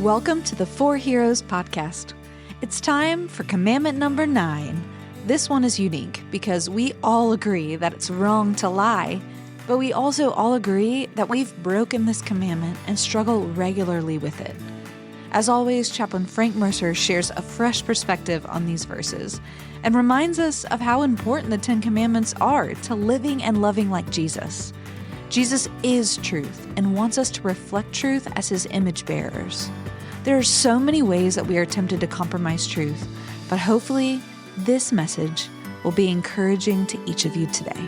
Welcome to the 4Heroes podcast. It's time for commandment number 9. This one is unique because we all agree that it's wrong to lie, but we also all agree that we've broken this commandment and struggle regularly with it. As always, Chaplain Frank Mercer shares a fresh perspective on these verses and reminds us of how important the 10 Commandments are to living and loving like Jesus. Jesus is truth and wants us to reflect truth as his image bearers. There are so many ways that we are tempted to compromise truth, but hopefully this message will be encouraging to each of you today.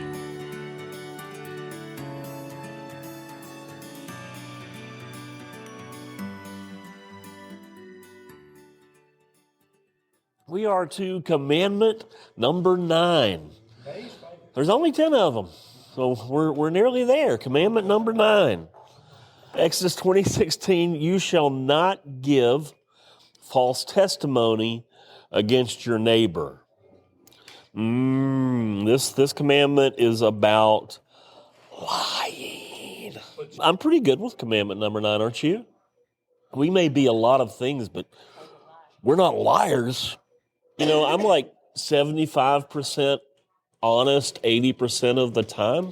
We are to commandment number 9. There's only 10 of them, so we're nearly there. Commandment number 9. Exodus 20:16, you shall not give false testimony against your neighbor. This commandment is about lying. I'm pretty good with commandment number 9, aren't you? We may be a lot of things, but we're not liars. You know, I'm like 75% honest 80% of the time.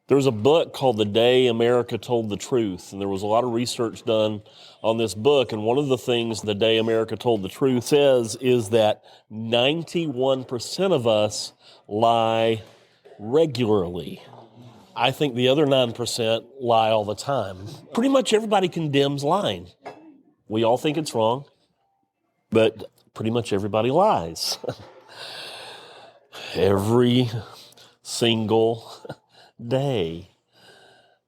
There was a book called The Day America Told the Truth, and there was a lot of research done on this book, and one of the things The Day America Told the Truth says is that 91% of us lie regularly. I think the other 9% lie all the time. Pretty much everybody condemns lying. We all think it's wrong, but pretty much everybody lies. Every single day.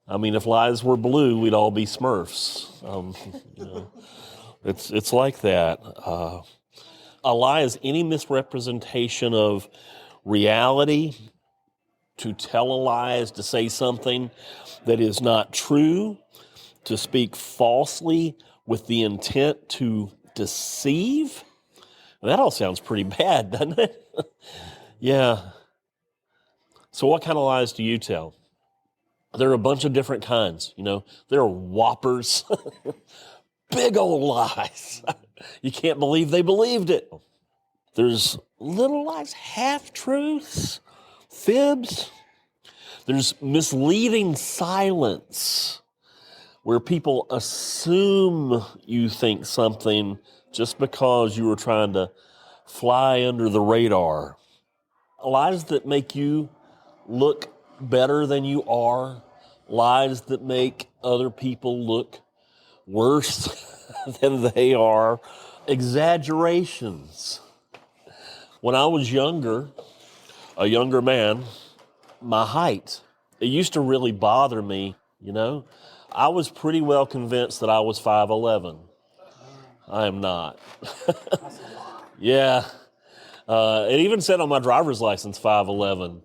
I mean, if lies were blue, we'd all be Smurfs. It's like that. A lie is any misrepresentation of reality. To tell a lie is to say something that is not true, to speak falsely with the intent to deceive. That all sounds pretty bad, doesn't it? Yeah. So what kind of lies do you tell? There are a bunch of different kinds, you know. There are whoppers, big old lies. You can't believe they believed it. There's little lies, half-truths, fibs. There's misleading silence, where people assume you think something just because you were trying to fly under the radar. Lies that make you look better than you are, lies that make other people look worse than they are, exaggerations. When I was younger, a younger man, my height, it used to really bother me, you know. I was pretty well convinced that I was 5'11". I am not. Yeah. It even said on my driver's license 5'11".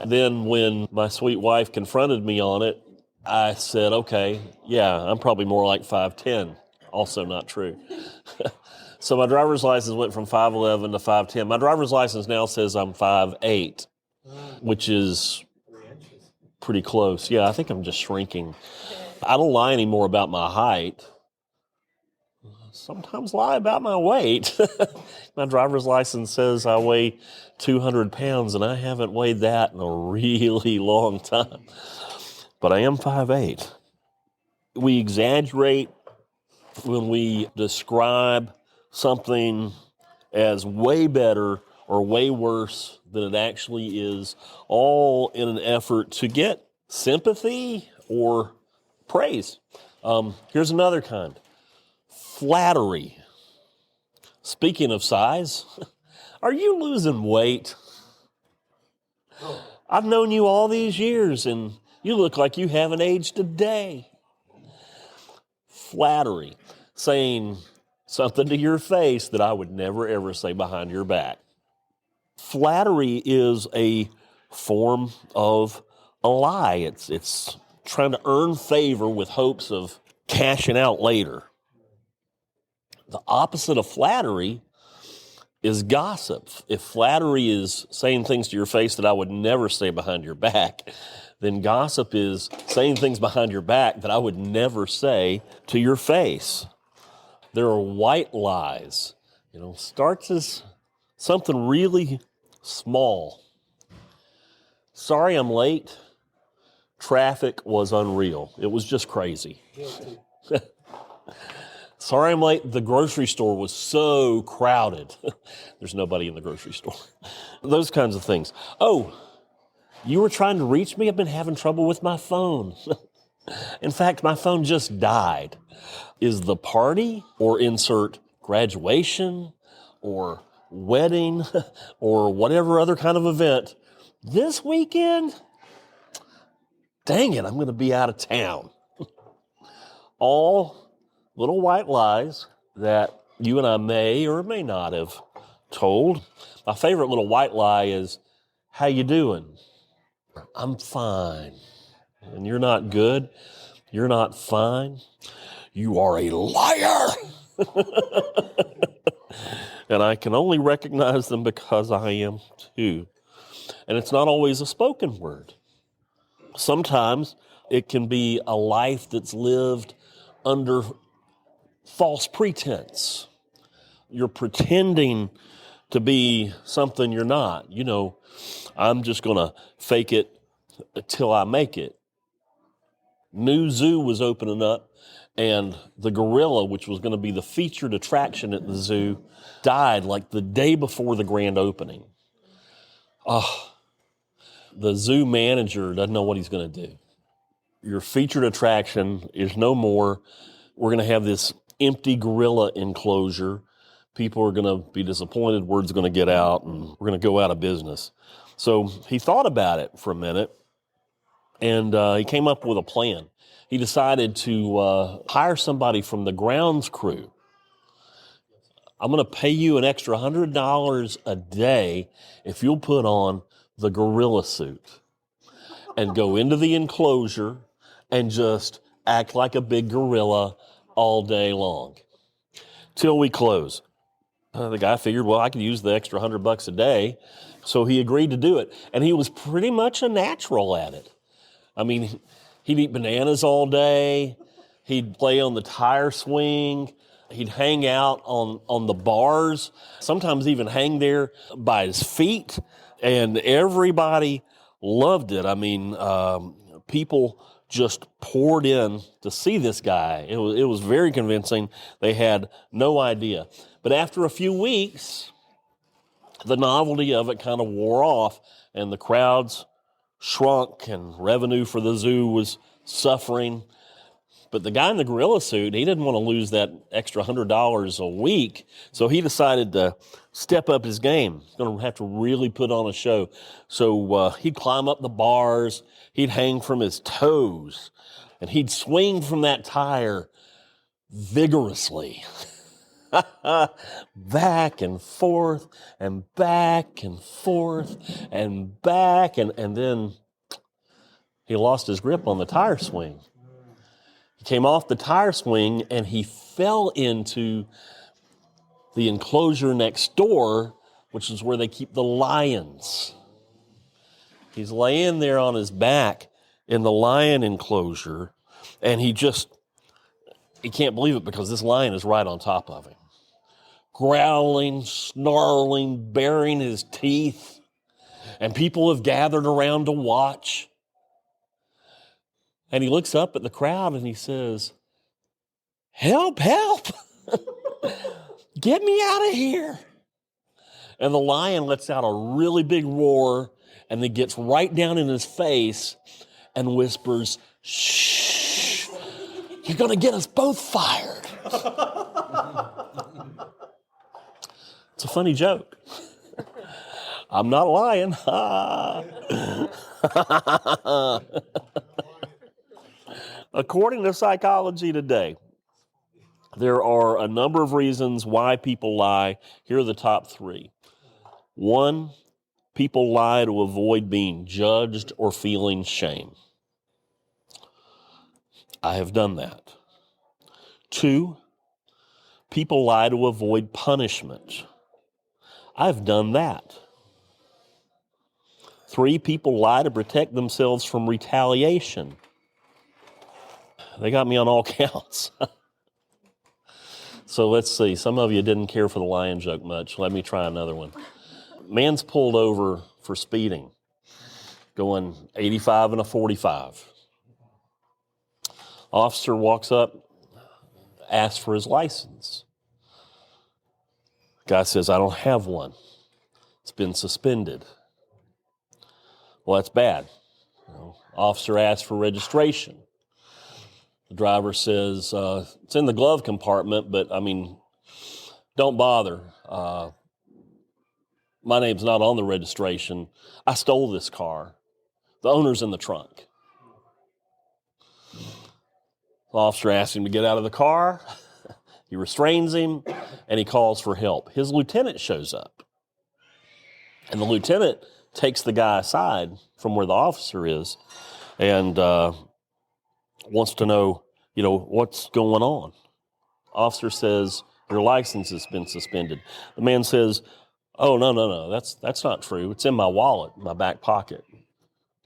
Then when my sweet wife confronted me on it, I said, okay, yeah, I'm probably more like 5'10". Also not true. So my driver's license went from 5'11" to 5'10". My driver's license now says I'm 5'8", which is pretty close. Yeah, I think I'm just shrinking. I don't lie anymore about my height. Sometimes lie about my weight. My driver's license says I weigh 200 pounds, and I haven't weighed that in a really long time. But I am 5'8". We exaggerate when we describe something as way better or way worse than it actually is, all in an effort to get sympathy or praise. Here's another kind. Flattery. Speaking of size, are you losing weight? I've known you all these years, and you look like you haven't aged a day. Flattery. Saying something to your face that I would never, ever say behind your back. Flattery is a form of a lie. It's trying to earn favor with hopes of cashing out later. The opposite of flattery is gossip. If flattery is saying things to your face that I would never say behind your back, then gossip is saying things behind your back that I would never say to your face. There are white lies. Starts as something really small. Sorry I'm late. Traffic was unreal. It was just crazy. Sorry I'm late. The grocery store was so crowded. There's nobody in the grocery store. Those kinds of things. Oh, you were trying to reach me? I've been having trouble with my phone. In fact, my phone just died. Is the party, or insert graduation or wedding or whatever other kind of event this weekend? Dang it, I'm going to be out of town. All little white lies that you and I may or may not have told. My favorite little white lie is, how you doing? I'm fine. And you're not good. You're not fine. You are a liar. And I can only recognize them because I am too. And it's not always a spoken word. Sometimes it can be a life that's lived under false pretense. You're pretending to be something you're not. I'm just going to fake it till I make it. New zoo was opening up, and the gorilla, which was going to be the featured attraction at the zoo, died like the day before the grand opening. The zoo manager doesn't know what he's going to do. Your featured attraction is no more. We're going to have this empty gorilla enclosure. People are going to be disappointed. Word's going to get out, and we're going to go out of business. So he thought about it for a minute, and he came up with a plan. He decided to hire somebody from the grounds crew. I'm going to pay you an extra $100 a day if you'll put on the gorilla suit and go into the enclosure and just act like a big gorilla all day long till we close. The guy figured, well, I could use the extra $100 a day. So he agreed to do it. And he was pretty much a natural at it. I mean, he'd eat bananas all day. He'd play on the tire swing. He'd hang out on the bars, sometimes even hang there by his feet. And everybody loved it. I mean, people just poured in to see this guy. It was very convincing. They had no idea. But after a few weeks, the novelty of it kind of wore off, and the crowds shrunk, and revenue for the zoo was suffering. But the guy in the gorilla suit, he didn't want to lose that extra $100 a week, so he decided to step up his game. He's going to have to really put on a show. So he'd climb up the bars, he'd hang from his toes, and he'd swing from that tire vigorously. Back and forth, and back and forth, and back, and then he lost his grip on the tire swing. He came off the tire swing, and he fell into the enclosure next door, which is where they keep the lions. He's laying there on his back in the lion enclosure, and he can't believe it because this lion is right on top of him. Growling, snarling, baring his teeth, and people have gathered around to watch. And he looks up at the crowd and he says, "Help, help, get me out of here." And the lion lets out a really big roar and then gets right down in his face and whispers, "Shh, you're going to get us both fired." It's a funny joke. I'm not lying. According to Psychology Today, there are a number of reasons why people lie. Here are the top 3. 1, people lie to avoid being judged or feeling shame. I have done that. 2, people lie to avoid punishment. I've done that. 3 people lie to protect themselves from retaliation. They got me on all counts. So let's see. Some of you didn't care for the lion joke much. Let me try another one. Man's pulled over for speeding, going 85 and a 45. Officer walks up, asks for his license. Guy says, I don't have one. It's been suspended. Well, that's bad. Officer asks for registration. The driver says, it's in the glove compartment, but don't bother. My name's not on the registration. I stole this car. The owner's in the trunk. The officer asks him to get out of the car. He restrains him, and he calls for help. His lieutenant shows up. And the lieutenant takes the guy aside from where the officer is and wants to know, what's going on. Officer says, your license has been suspended. The man says, oh, no, that's not true. It's in my wallet, my back pocket.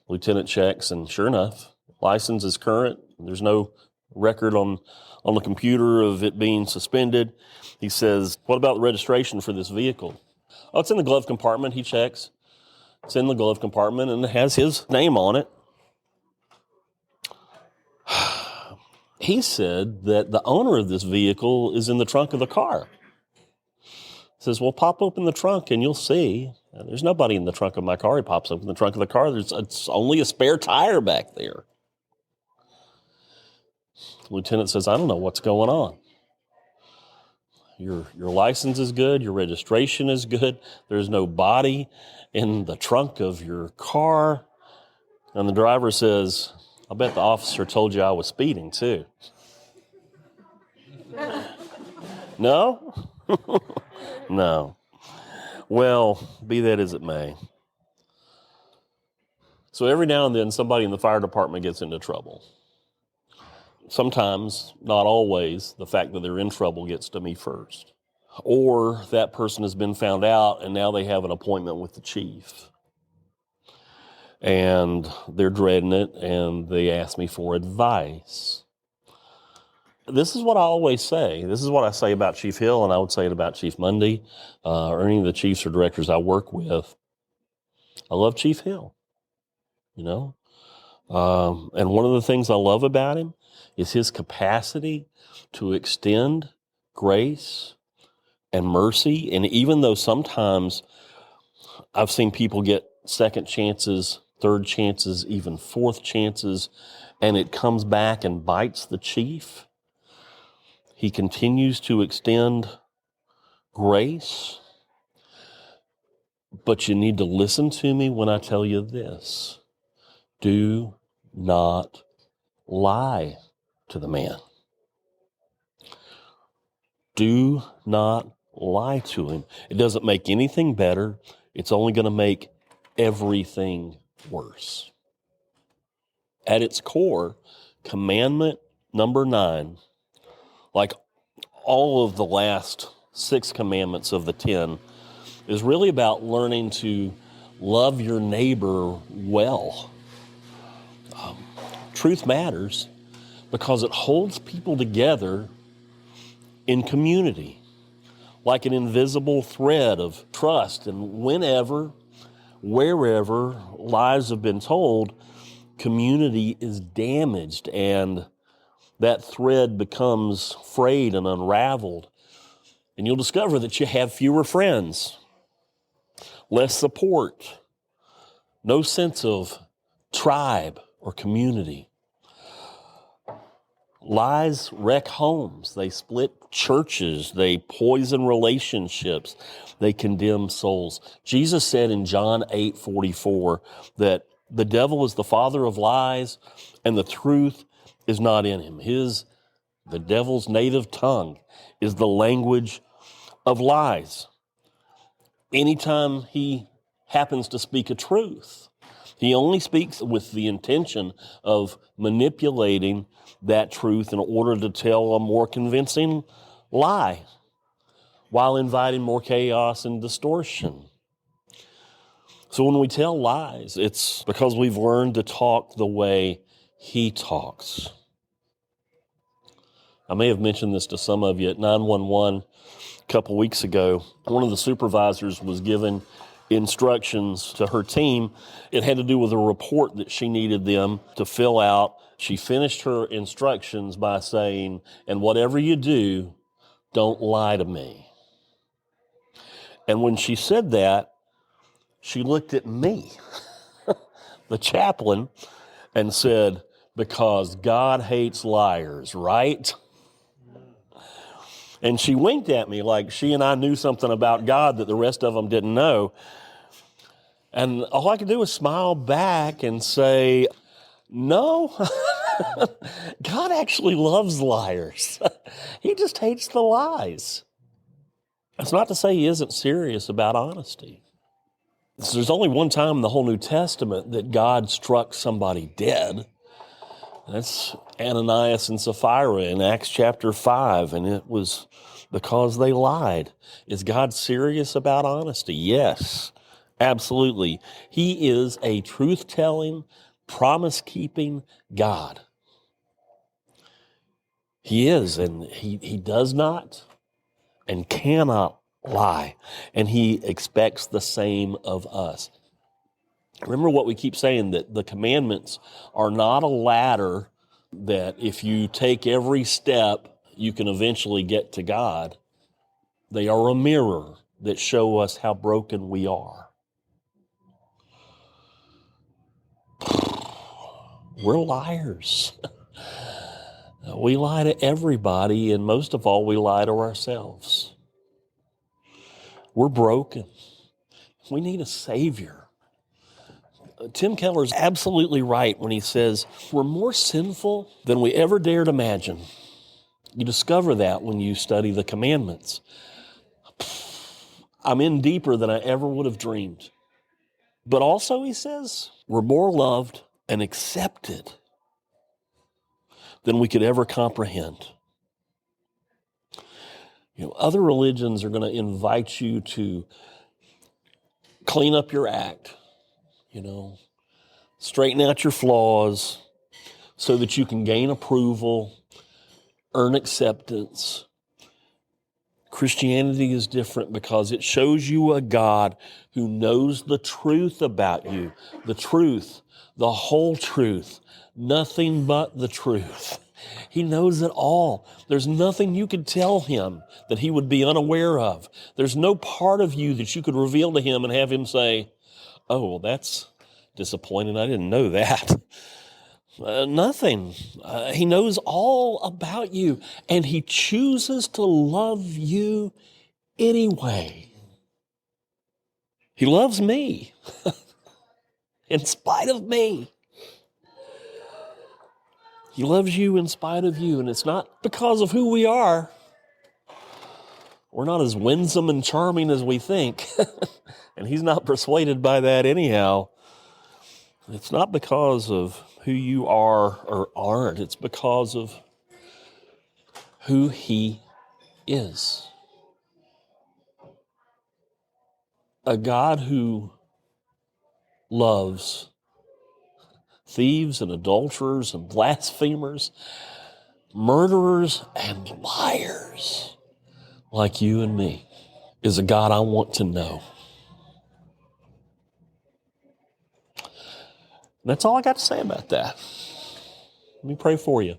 Lieutenant checks, and sure enough, license is current. There's no record on the computer of it being suspended. He says, what about the registration for this vehicle? Oh, it's in the glove compartment. He checks. It's in the glove compartment, and it has his name on it. He said that the owner of this vehicle is in the trunk of the car. He says, well, pop open the trunk and you'll see. There's nobody in the trunk of my car. He pops open the trunk of the car. It's only a spare tire back there. The lieutenant says, I don't know what's going on. Your license is good. Your registration is good. There's no body in the trunk of your car. And the driver says, I bet the officer told you I was speeding too. No? No. Well, be that as it may. So every now and then somebody in the fire department gets into trouble. Sometimes, not always, the fact that they're in trouble gets to me first. Or that person has been found out and now they have an appointment with the chief. And they're dreading it and they ask me for advice. This is what I always say. This is what I say about Chief Hill, and I would say it about Chief Mundy, or any of the chiefs or directors I work with. I love Chief Hill, And one of the things I love about him is his capacity to extend grace and mercy. And even though sometimes I've seen people get second chances, third chances, even fourth chances, and it comes back and bites the chief, he continues to extend grace. But you need to listen to me when I tell you this. Do not lie to the man. Do not lie to him. It doesn't make anything better. It's only going to make everything worse. At its core, commandment number 9, like all of the last 6 commandments of the 10, is really about learning to love your neighbor well. Truth matters because it holds people together in community, like an invisible thread of trust. And whenever, wherever lies have been told, community is damaged and that thread becomes frayed and unraveled. And you'll discover that you have fewer friends, less support, no sense of tribe or community. Lies wreck homes. They split churches. They poison relationships. They condemn souls. Jesus said in John 8:44 that the devil is the father of lies and the truth is not in him. The devil's native tongue is the language of lies. Anytime he happens to speak a truth, he only speaks with the intention of manipulating that truth in order to tell a more convincing lie while inviting more chaos and distortion. So when we tell lies, it's because we've learned to talk the way he talks. I may have mentioned this to some of you at 911 a couple weeks ago. One of the supervisors was given instructions to her team. It had to do with a report that she needed them to fill out. She finished her instructions by saying, "And whatever you do, don't lie to me." And when she said that, she looked at me, the chaplain, and said, "Because God hates liars, right?" And she winked at me like she and I knew something about God that the rest of them didn't know. And all I could do was smile back and say, "No, God actually loves liars. He just hates the lies." That's not to say he isn't serious about honesty. So there's only one time in the whole New Testament that God struck somebody dead. That's Ananias and Sapphira in Acts chapter 5, and it was because they lied. Is God serious about honesty? Yes, absolutely. He is a truth-telling, promise-keeping God. He is, and he does not and cannot lie, and he expects the same of us. Remember what we keep saying, that the commandments are not a ladder that if you take every step, you can eventually get to God. They are a mirror that show us how broken we are. We're liars. We lie to everybody, and most of all, we lie to ourselves. We're broken. We need a Savior. Tim Keller's absolutely right when he says we're more sinful than we ever dared imagine. You discover that when you study the commandments. I'm in deeper than I ever would have dreamed. But also, he says, we're more loved and accepted than we could ever comprehend. Other religions are going to invite you to clean up your act, straighten out your flaws so that you can gain approval, earn acceptance. Christianity is different because it shows you a God who knows the truth about you, the truth, the whole truth, nothing but the truth. He knows it all. There's nothing you could tell him that he would be unaware of. There's no part of you that you could reveal to him and have him say, "Oh, well, that's disappointing. I didn't know that." Nothing. He knows all about you, and he chooses to love you anyway. He loves me in spite of me. He loves you in spite of you, and it's not because of who we are. We're not as winsome and charming as we think, and he's not persuaded by that anyhow. It's not because of who you are or aren't. It's because of who he is. A God who loves thieves and adulterers and blasphemers, murderers and liars like you and me is a God I want to know. That's all I got to say about that. Let me pray for you.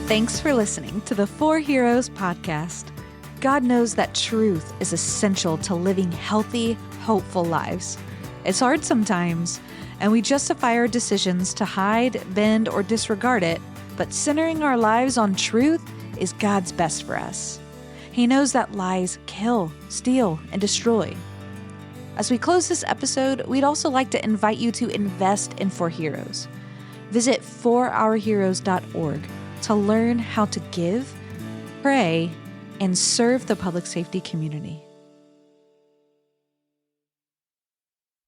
Thanks for listening to the 4Heroes podcast. God knows that truth is essential to living healthy, hopeful lives. It's hard sometimes, and we justify our decisions to hide, bend, or disregard it, but centering our lives on truth is God's best for us. He knows that lies kill, steal, and destroy. As we close this episode, we'd also like to invite you to invest in 4Heroes. Visit 4ourheroes.org to learn how to give, pray, and serve the public safety community.